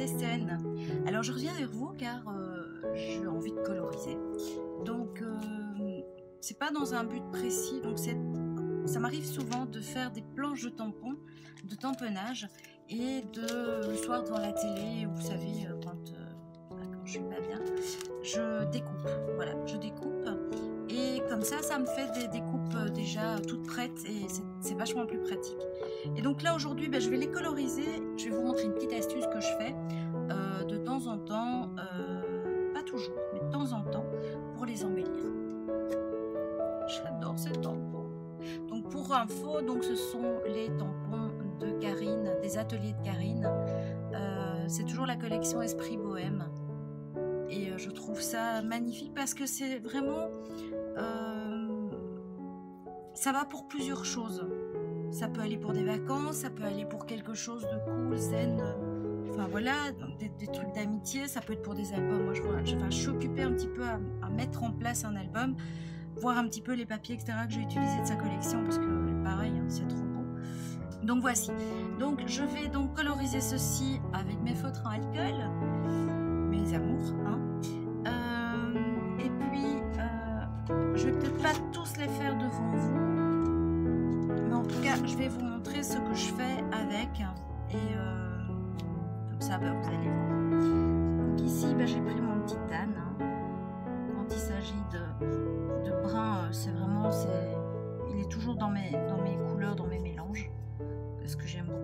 c'est Céline. Alors je reviens vers vous car j'ai envie de coloriser. Donc c'est pas dans un but précis, donc ça m'arrive souvent de faire des planches de tampons, de tamponnage et le soir devant la télé, vous savez, quand je suis pas bien, je découpe, voilà, je découpe et comme ça me fait des découpes déjà toutes prêtes et c'est vachement plus pratique. Et donc là aujourd'hui, je vais les coloriser, je vais vous montrer une petite astuce que je fais de temps en temps, pas toujours, mais de temps en temps, pour les embellir. J'adore ces tampons. Donc pour info, donc ce sont les tampons de Karine, des ateliers de Karine. C'est toujours la collection Esprit Bohème. Et je trouve ça magnifique parce que c'est vraiment... ça va pour plusieurs choses. Ça peut aller pour des vacances, ça peut aller pour quelque chose de cool, zen, enfin voilà, des trucs d'amitié, ça peut être pour des albums. Moi je suis occupée un petit peu à mettre en place un album, voir un petit peu les papiers, etc. que j'ai utilisés de sa collection, parce que pareil, hein, c'est trop beau. Donc voici. Donc je vais donc coloriser ceci avec mes feutres en alcool, mes amours, hein. Et puis, je vais peut-être pas tous les faire devant vous, mais en tout cas, je vais vous montrer ce que je fais avec, et comme ça, vous allez voir. Donc ici, j'ai pris mon petit âne. Quand il s'agit de brun, c'est vraiment, il est toujours dans mes couleurs, dans mes mélanges, ce que j'aime beaucoup.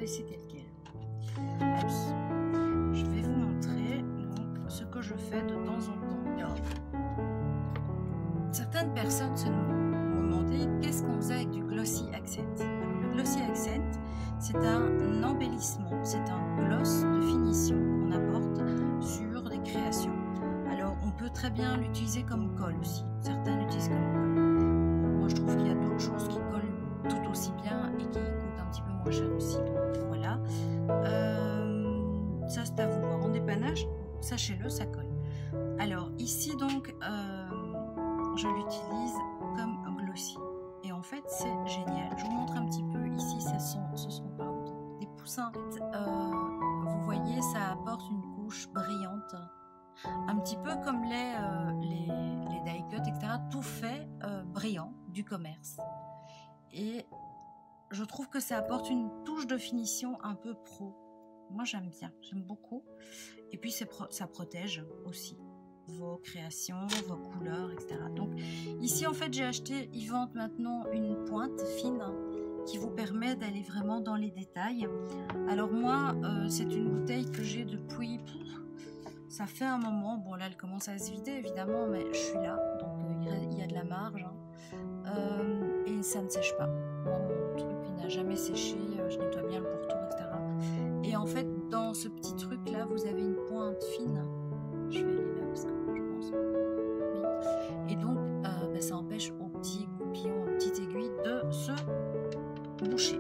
laisser tel quel. Alors, je vais vous montrer donc, ce que je fais de temps en temps. Alors, certaines personnes m'ont demandé qu'est-ce qu'on faisait avec du glossy accent. Alors, le glossy accent, c'est un embellissement, c'est un gloss de finition qu'on apporte sur des créations. Alors, on peut très bien l'utiliser comme colle aussi. Certains l'utilisent comme colle. Moi, je trouve qu'il y a d'autres choses qui collent tout aussi bien et qui coûtent un petit peu moins cher aussi. Donc, voilà. Ça, c'est à vous voir. En dépannage, sachez-le, ça colle. Alors, ici, donc, je l'utilise comme un glossy. Et en fait, c'est génial. Je vous montre un petit peu. Ici, ce sont pardon, des poussins. Vous voyez, ça apporte une couche brillante. Un petit peu comme les die cut, etc. Tout fait brillant du commerce. Et je trouve que ça apporte une touche de finition un peu pro. Moi, j'aime bien. J'aime beaucoup. Et puis, ça protège aussi vos créations, vos couleurs, etc. Donc ici en fait j'ai acheté, ils vendent maintenant une pointe fine qui vous permet d'aller vraiment dans les détails. Alors moi c'est une bouteille que j'ai depuis, ça fait un moment, bon là elle commence à se vider évidemment, mais je suis là, donc il y a de la marge et ça ne sèche pas. Moi, mon truc il n'a jamais séché, je nettoie bien le pourtour, etc. Et en fait dans ce petit truc là vous avez une pointe fine. Je vais aller là parce que je pense. Oui. Et donc, ça empêche aux petits goupillons, aux petites aiguilles de se boucher.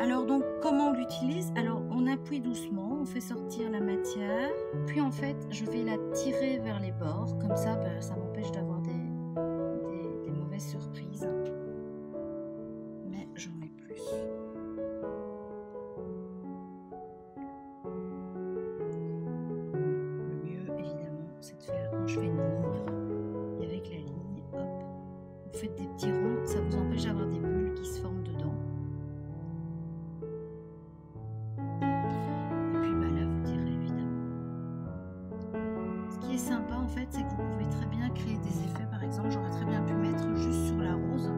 Alors, donc, comment on l'utilise? Alors, on appuie doucement, on fait sortir la matière. Puis, en fait, je vais la tirer vers les bords. Comme ça, ça m'empêche d'avoir des mauvaises surprises. Mais j'en mets plus. Je fais une ligne et avec la ligne, hop, vous faites des petits ronds, ça vous empêche d'avoir des bulles qui se forment dedans. Et puis là vous tirez évidemment. Ce qui est sympa en fait, c'est que vous pouvez très bien créer des effets. Par exemple, j'aurais très bien pu mettre juste sur la rose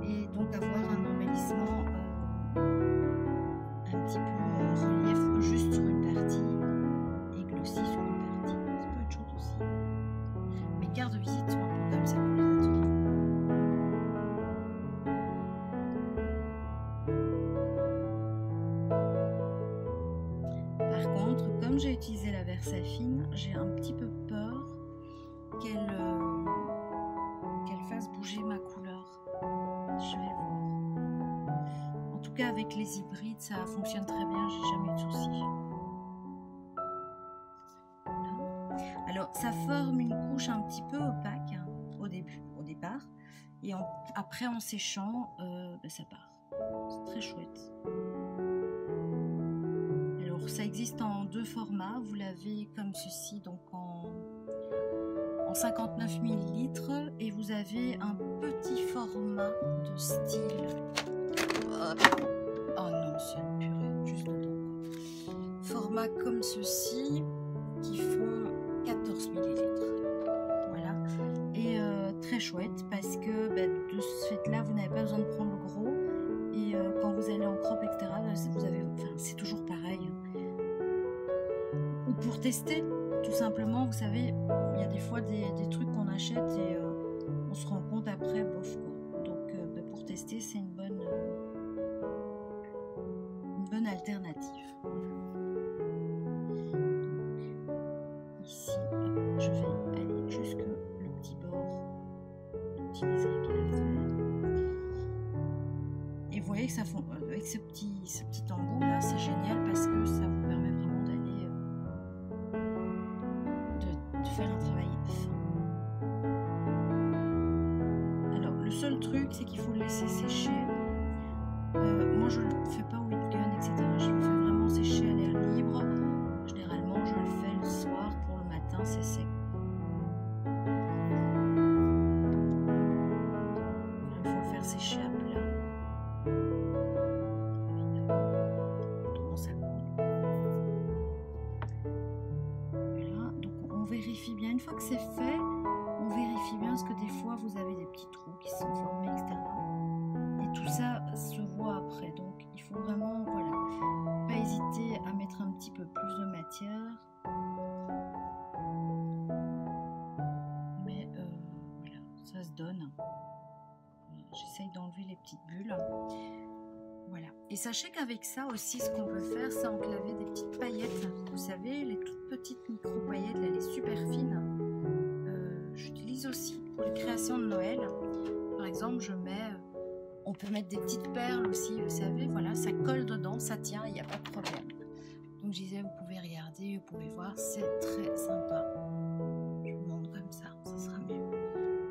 et donc avoir un embellissement un petit peu relief juste sur une partie et glossy sur une partie. Ça peut être chouette aussi. Mes cartes de visite sont un peu comme ça pour les ateliers. Par contre, comme j'ai utilisé la Versafine, j'ai un petit peu peur qu'elle fasse bouger ma couleur. Je vais voir. En tout cas, avec les hybrides, ça fonctionne très bien, j'ai jamais eu de soucis. Alors, ça forme une couche un petit peu opaque hein, au départ, et après en séchant, ça part. C'est très chouette. Alors, ça existe en deux formats. Vous l'avez comme ceci, donc en 59 ml, et vous avez un petit format de style. Oh non, c'est une purée, juste dedans. Format comme ceci, qui font 14 ml. Voilà. Et très chouette parce que de ce fait-là, vous n'avez pas besoin de prendre le gros. Et quand vous allez en crop, etc., c'est toujours pareil. Ou pour tester, tout simplement, vous savez, il y a des fois des trucs qu'on achète et on se rend compte après, bof quoi. Donc pour tester, c'est une bonne alternative. Ici, je vais aller jusque le petit bord, l'utiliser qu'il a fait. Et vous voyez que ça fond avec ce petit embout là, c'est génial parce que ça vous permet vraiment d'aller de faire un travail fin. Alors le seul truc, c'est qu'il faut le laisser sécher. Moi, je ne le fais pas au heat gun, etc. Je le fais vraiment sécher à l'air libre. Généralement, je le fais le soir pour le matin, c'est sec. Il faut le faire sécher à plat. Évidemment. Autrement, ça coule. Voilà. Donc, on vérifie bien. Une fois que c'est fait, on vérifie bien parce que des fois, vous avez des petits trous qui se sont formés, etc. Et tout ça se voit après. Donc, il Il faut vraiment, voilà, pas hésiter à mettre un petit peu plus de matière. Mais voilà, ça se donne. J'essaye d'enlever les petites bulles. Voilà. Et sachez qu'avec ça aussi, ce qu'on peut faire, c'est enclaver des petites paillettes. Vous savez, les toutes petites micro-paillettes, là, les super fines. J'utilise aussi pour les créations de Noël. Par exemple, je mets... on peut mettre des petites perles aussi, vous savez. Voilà, ça colle dedans, ça tient, il n'y a pas de problème. Donc, je disais, vous pouvez regarder, vous pouvez voir, c'est très sympa. Je vous montre comme ça, ça sera mieux.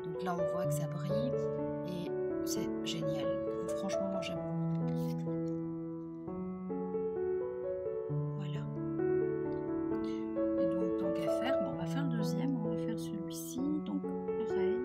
Donc là, on voit que ça brille et c'est génial. Donc, franchement, moi, j'aime beaucoup. Voilà. Et donc, tant qu'à faire, bon, on va faire le deuxième, on va faire celui-ci. Donc, pareil.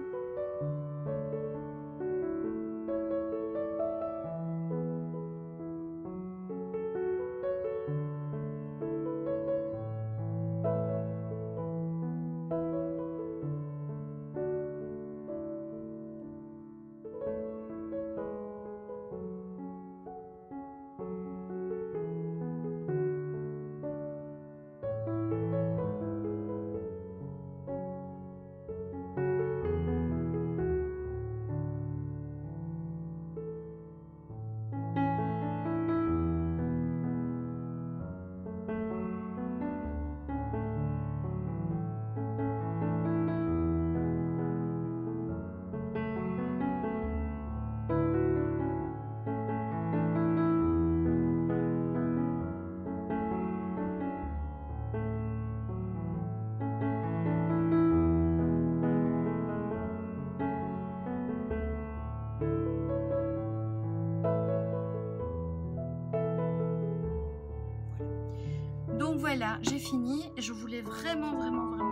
Donc voilà, j'ai fini. Je voulais vraiment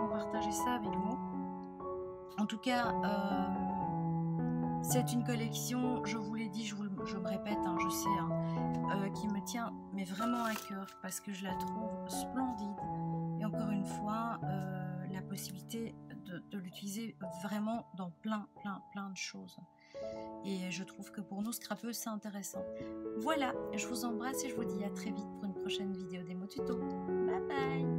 partager ça avec vous. En tout cas, c'est une collection, je vous l'ai dit, je me répète, hein, je sais, hein, qui me tient mais vraiment à cœur parce que je la trouve splendide. Et encore une fois, la possibilité de l'utiliser vraiment dans plein de choses. Et je trouve que pour nous, scrappeuses, c'est intéressant. Voilà, je vous embrasse et je vous dis à très vite pour une prochaine vidéo démo tuto. Bye bye!